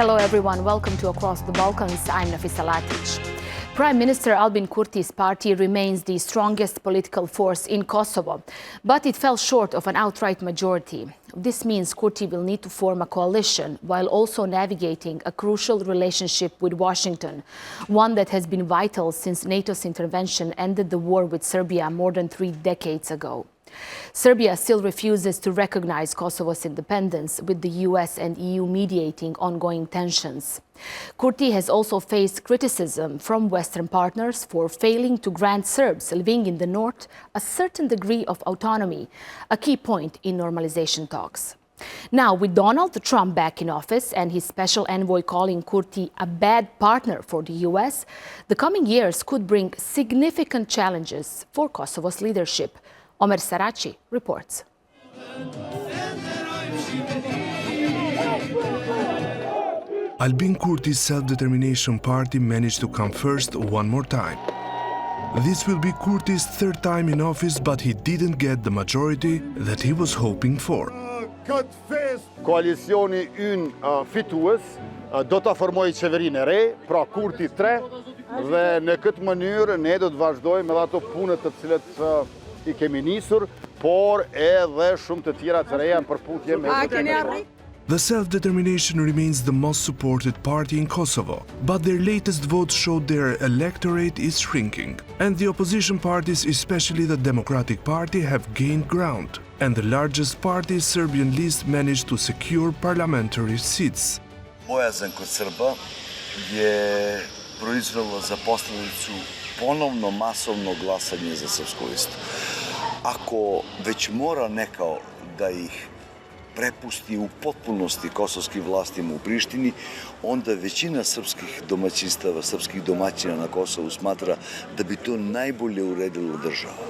Hello everyone, welcome to Across the Balkans. I'm Nafisa Latic. Prime Minister Albin Kurti's party remains the strongest political force in Kosovo, but it fell short of an outright majority. This means Kurti will need to form a coalition while also navigating a crucial relationship with Washington, one that has been vital since NATO's intervention ended the war with Serbia more than 3 decades ago. Serbia still refuses to recognize Kosovo's independence, with the US and EU mediating ongoing tensions. Kurti has also faced criticism from Western partners for failing to grant Serbs living in the north a certain degree of autonomy, a key point in normalization talks. Now, with Donald Trump back in office and his special envoy calling Kurti a bad partner for the US, the coming years could bring significant challenges for Kosovo's leadership. Omer Saraci reports. Albin Kurti's self-determination party managed to come first one more time. This will be Kurti's 3rd time in office, but he didn't get the majority that he was hoping for. Koalicioni ynë fitues do ta formojë qeverinë e re, pra Kurti 3, dhe në këtë mënyrë ne do të vazhdojmë edhe ato punët të cilat I kemi nisur, por edhe shumë të tjera të reja në përputhje me. The self-determination remains the most supported party in Kosovo, but their latest vote showed their electorate is shrinking. And the opposition parties, especially the Democratic Party, have gained ground. And the largest party, Serbian list, managed to secure parliamentary seats. Bojazan kod Srba je proizvela za posledicu ponovno masovno glasanje za srpsku listu. Ako već mora neko da ih prepusti u potpunosti kosovskim vlastima u Prištini, onda većina srpskih domaćinstava, srpskih domaćina na Kosovu smatra da bi to najbolje uredilo država.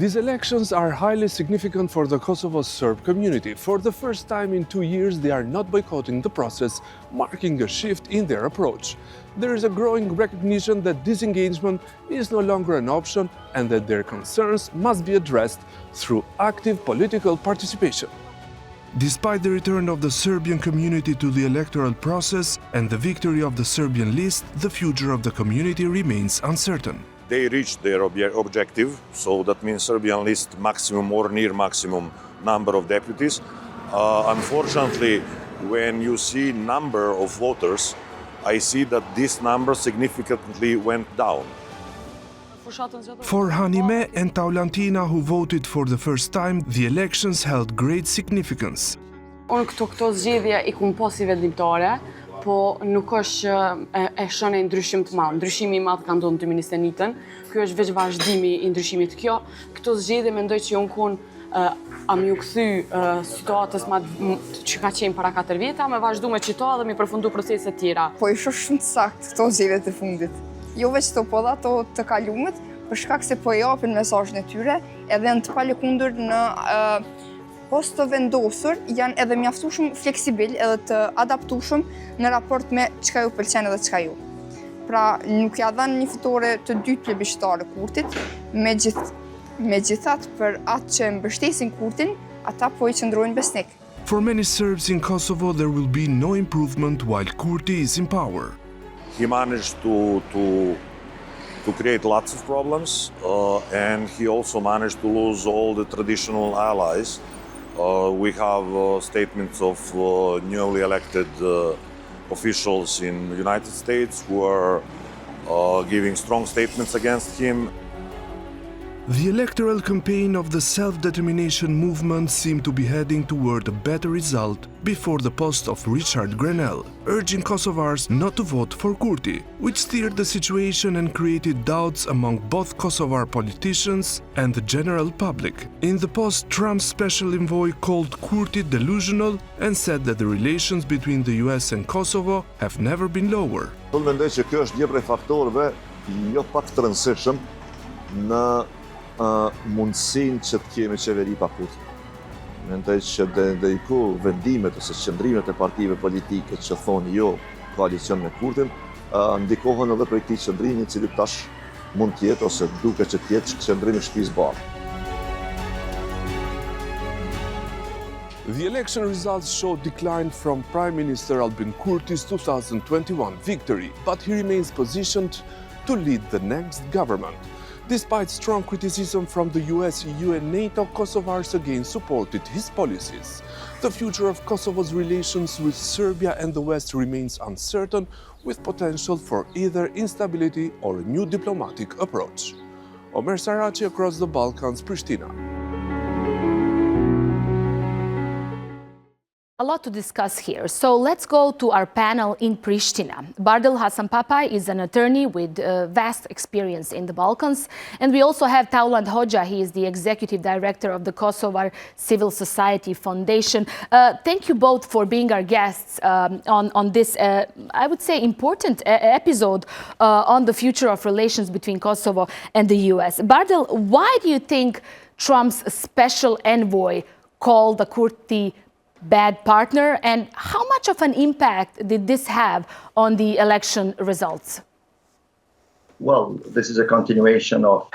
These elections are highly significant for the Kosovo Serb community. For the first time in 2 years, they are not boycotting the process, marking a shift in their approach. There is a growing recognition that disengagement is no longer an option and that their concerns must be addressed through active political participation. Despite the return of the Serbian community to the electoral process and the victory of the Serbian list, the future of the community remains uncertain. They reached their objective, so that means Serbian list maximum or near maximum number of deputies. Unfortunately, when you see number of voters, I see that this number significantly went down. For Hanime and Taulantina, who voted for the first time, the elections held great significance. Unë këto zgjedhje I kum posi vendimtare, po nuk është e shënë ndryshim të madh. Ndryshimi I madh ka ndodhur në 2021. Ky është veç vazhdimi I ndryshimit kjo. Këto zgjedhje mendoj që unë kun am ju kthy situatës që ka qenë para 4 vjeta, me vazhdu me qito dhe me përfundu procese të tjera. Po I shoh shumë të saktë këto zgjedhje të fundit. Jo veç këto, po dhe ato të kalumet, për shkak se po japin mesazhin e tyre, edhe në të palëkundur në post të vendosur janë edhe mjaftueshëm fleksibil edhe të adaptueshëm në raport me çka ju pëlqen edhe çka ju. Pra nuk ja dhanë një fitore të dytë plebiscitare Kurtit, megjithatë për atë që mbështesin Kurtin, ata po I qëndrojnë besnik. For many Serbs in Kosovo, there will be no improvement while Kurti is in power. He managed to create lots of problems, and he also managed to lose all the traditional allies. We have statements of newly elected officials in the United States who are giving strong statements against him. The electoral campaign of the self-determination movement seemed to be heading toward a better result before the post of Richard Grenell, urging Kosovars not to vote for Kurti, which steered the situation and created doubts among both Kosovar politicians and the general public. In the post, Trump's special envoy called Kurti delusional and said that the relations between the US and Kosovo have never been lower. Unë mendoj që kjo është një prej faktorëve jo pak të rëndësishëm në mundësinë që të kemi qeveri pa Kurti. Mendoj që ndërku vendimet ose qëndrimet e partive politike që thonë jo koalicion me Kurtin, ndikohen edhe për këtij qëndrimi I cili tash mund të jetë ose duket që të jetë qëndrim I shtëpisë bardhë. The election results show decline from Prime Minister Albin Kurti's 2021 victory, but he remains positioned to lead the next government. Despite strong criticism from the US, EU and NATO, Kosovars again supported his policies. The future of Kosovo's relations with Serbia and the West remains uncertain, with potential for either instability or a new diplomatic approach. Omer Saraci, across the Balkans, Pristina. A lot to discuss here, so let's go to our panel in Pristina. Bardel Hasanpapai is an attorney with vast experience in the Balkans, and we also have Tauland Hoxha. He is the executive director of the Kosovar Civil Society Foundation. Thank you both for being our guests on this, I would say, important episode on the future of relations between Kosovo and the US. Bardel, why do you think Trump's special envoy called the Kurti bad partner, and how much of an impact did this have on the election results? Well, this is a continuation of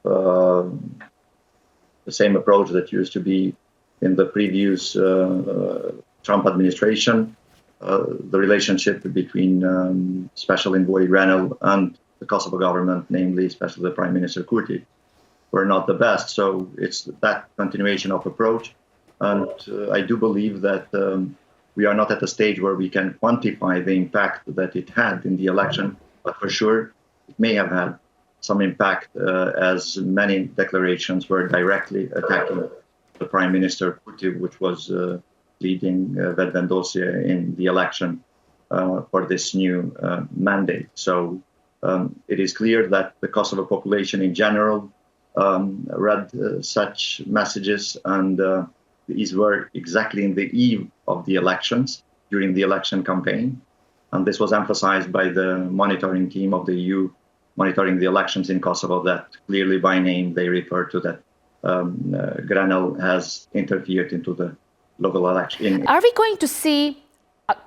the same approach that used to be in the previous Trump administration. The relationship between Special Envoy Grenell and the Kosovo government, namely especially the Prime Minister Kurti, were not the best. So it's that continuation of approach. And I do believe that we are not at a stage where we can quantify the impact that it had in the election, but for sure it may have had some impact as many declarations were directly attacking the Prime Minister Kurti, which was leading Vetvendosia in the election for this new mandate. So it is clear that the Kosovo population in general read such messages, and these were exactly in the eve of the elections, during the election campaign. And this was emphasized by the monitoring team of the EU monitoring the elections in Kosovo, that clearly by name they refer to that Grenell has interfered into the local election. Are we going to see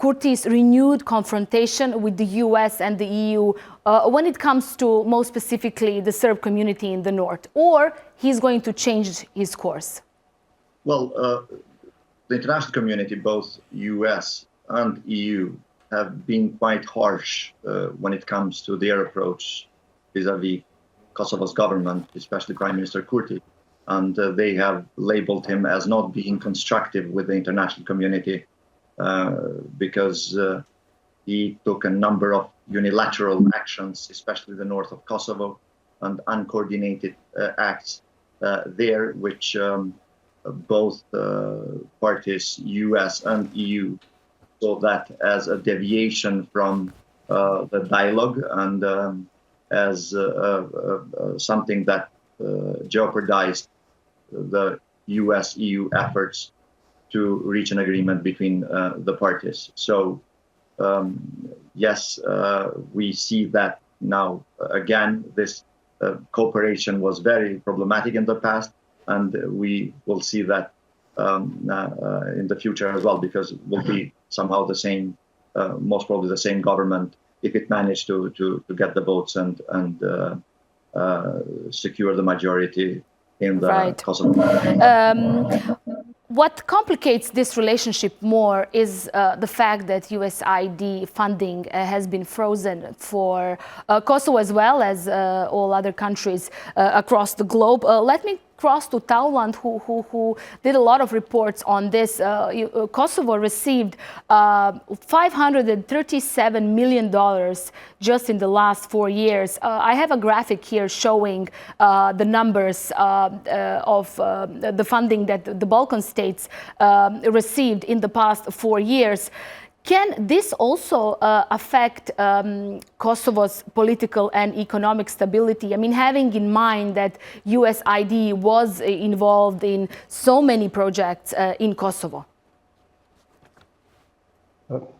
Kurti's renewed confrontation with the US and the EU when it comes to, most specifically, the Serb community in the north, or he's going to change his course? Well, the international community, both US and EU, have been quite harsh when it comes to their approach vis-à-vis Kosovo's government, especially Prime Minister Kurti. And they have labeled him as not being constructive with the international community because he took a number of unilateral actions, especially the north of Kosovo, and uncoordinated acts there, which both parties, US and EU, saw that as a deviation from the dialogue and as something that jeopardized the US-EU efforts to reach an agreement between the parties. So, yes, we see that now again. This cooperation was very problematic in the past, and we will see that in the future as well, because it will be somehow the same, most probably the same government, if it managed to get the votes and secure the majority in the Kosovo. What complicates this relationship more is the fact that USAID funding has been frozen for Kosovo as well as all other countries across the globe. Let me cross to Tauland, who did a lot of reports on this. Kosovo received $537 million just in the last 4 years. I have a graphic here showing the numbers of the funding that the Balkan states received in the past 4 years. Can this also affect Kosovo's political and economic stability? I mean, having in mind that USAID was involved in so many projects in Kosovo.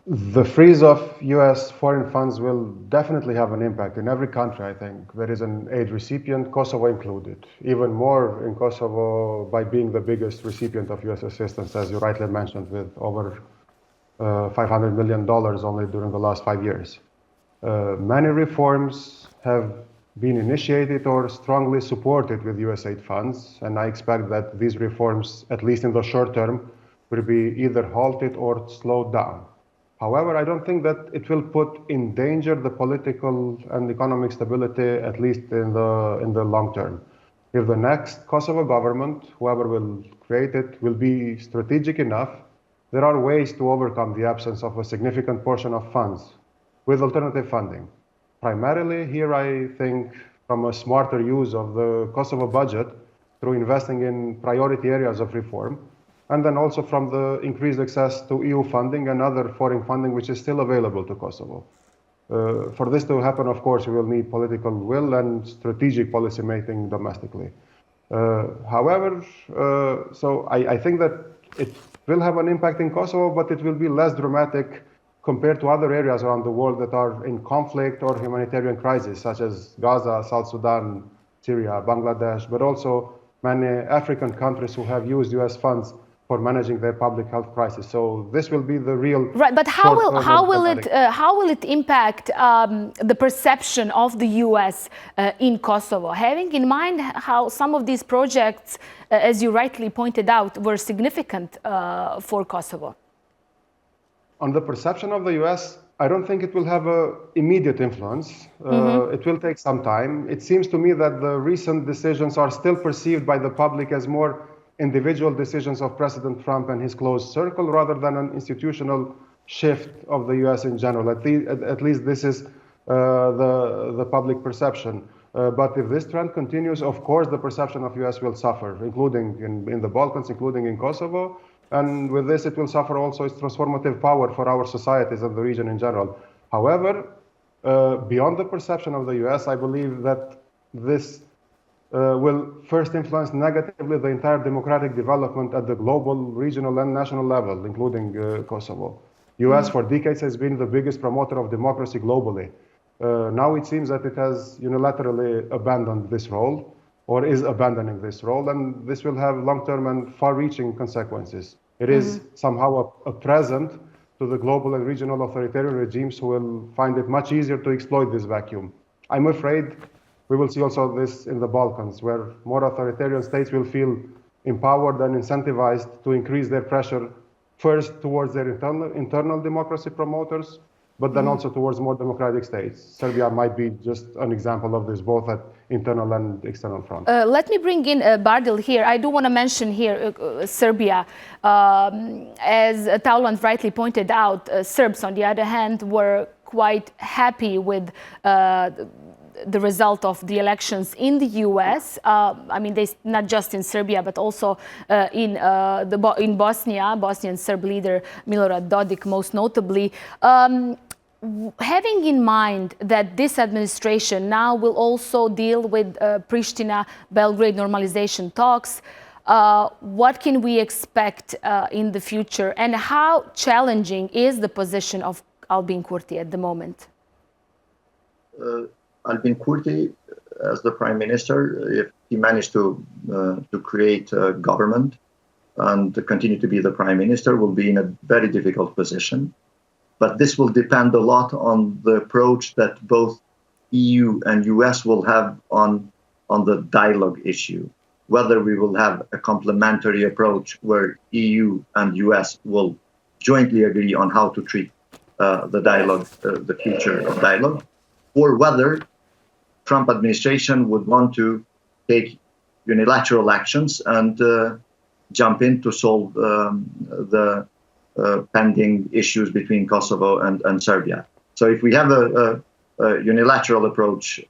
The freeze of US foreign funds will definitely have an impact in every country, I think. There is an aid recipient, Kosovo included. Even more in Kosovo by being the biggest recipient of US assistance, as you rightly mentioned, with over $500 million only during the last 5 years. Many reforms have been initiated or strongly supported with US aid funds, and I expect that these reforms, at least in the short term, will be either halted or slowed down. However, I don't think that it will put in danger the political and economic stability, at least in the long term. If the next Kosovo government, whoever will create it, will be strategic enough, there are ways to overcome the absence of a significant portion of funds with alternative funding. Primarily here, I think from a smarter use of the Kosovo budget through investing in priority areas of reform, and then also from the increased access to EU funding and other foreign funding which is still available to Kosovo. For this to happen, of course, we will need political will and strategic policy making domestically. However, so I think that it will have an impact in Kosovo, but it will be less dramatic compared to other areas around the world that are in conflict or humanitarian crisis, such as Gaza, South Sudan, Syria, Bangladesh, but also many African countries who have used US funds for managing their public health crisis. So this will be the real right. But how will it impact the perception of the U.S. In Kosovo? Having in mind how some of these projects, as you rightly pointed out, were significant for Kosovo. On the perception of the U.S., I don't think it will have an immediate influence. It will take some time. It seems to me that the recent decisions are still perceived by the public as more individual decisions of President Trump and his close circle rather than an institutional shift of the U.S. in general. At least this is the public perception. But if this trend continues, of course, the perception of U.S. will suffer, including in the Balkans, including in Kosovo. And with this, it will suffer also its transformative power for our societies and the region in general. However, beyond the perception of the U.S., I believe that this will first influence negatively the entire democratic development at the global, regional, and national level, including Kosovo. U.S. for decades has been the biggest promoter of democracy globally. Now it seems that it has unilaterally abandoned this role, or is abandoning this role, and this will have long-term and far-reaching consequences. It is somehow a present to the global and regional authoritarian regimes who will find it much easier to exploit this vacuum. I'm afraid we will see also this in the Balkans, where more authoritarian states will feel empowered and incentivized to increase their pressure first towards their internal democracy promoters, but then also towards more democratic states. Serbia might be just an example of this, both at internal and external front. Let me bring in Bardil here. I do want to mention here Serbia. As Taulant rightly pointed out, Serbs, on the other hand, were quite happy with the result of the elections in the U.S. I mean, not just in Serbia, but also in Bosnia, Bosnian Serb leader Milorad Dodik, most notably. Having in mind that this administration now will also deal with Pristina-Belgrade normalization talks, what can we expect in the future, and how challenging is the position of Albin Kurti at the moment? Albin Kurti, as the prime minister, if he managed to create a government and to continue to be the prime minister, will be in a very difficult position. But this will depend a lot on the approach that both EU and US will have on the dialogue issue. Whether we will have a complementary approach where EU and US will jointly agree on how to treat the dialogue, the future of dialogue, or whether Trump administration would want to take unilateral actions and jump in to solve the pending issues between Kosovo and Serbia. So if we have a unilateral approach,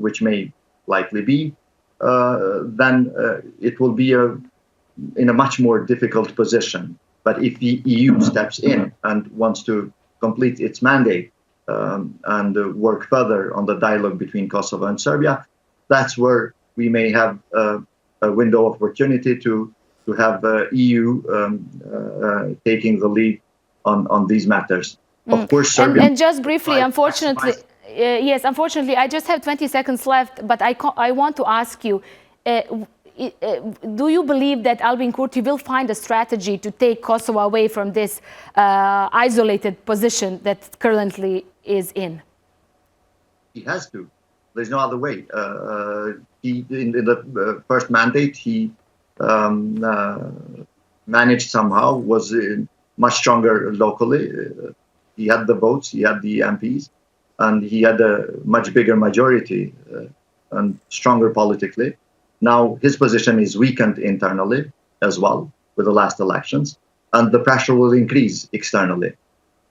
which may likely be, then it will be in a much more difficult position. But if the EU steps in and wants to complete its mandate and work further on the dialogue between Kosovo and Serbia, that's where we may have a window of opportunity to have EU taking the lead on these matters. Of course, Serbia... And just briefly, unfortunately, yes, unfortunately, I just have 20 seconds left, but I want to ask you, do you believe that Albin Kurti will find a strategy to take Kosovo away from this isolated position that currently is in? He has to. There's no other way. In the first mandate, he managed somehow, was much stronger locally. He had the votes, he had the MPs, and he had a much bigger majority and stronger politically. Now his position is weakened internally as well with the last elections, and the pressure will increase externally.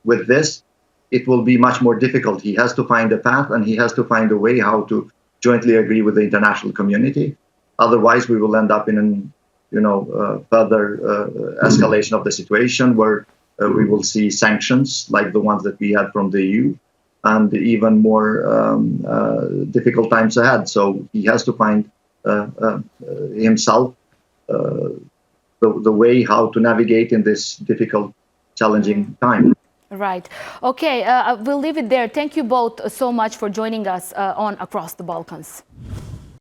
With this, it will be much more difficult. He has to find a path, and he has to find a way how to jointly agree with the international community. Otherwise, we will end up in further escalation of the situation where we will see sanctions like the ones that we had from the EU, and even more difficult times ahead. So he has to find himself the way how to navigate in this difficult, challenging time. Right. Okay, we'll leave it there. Thank you both so much for joining us on Across the Balkans.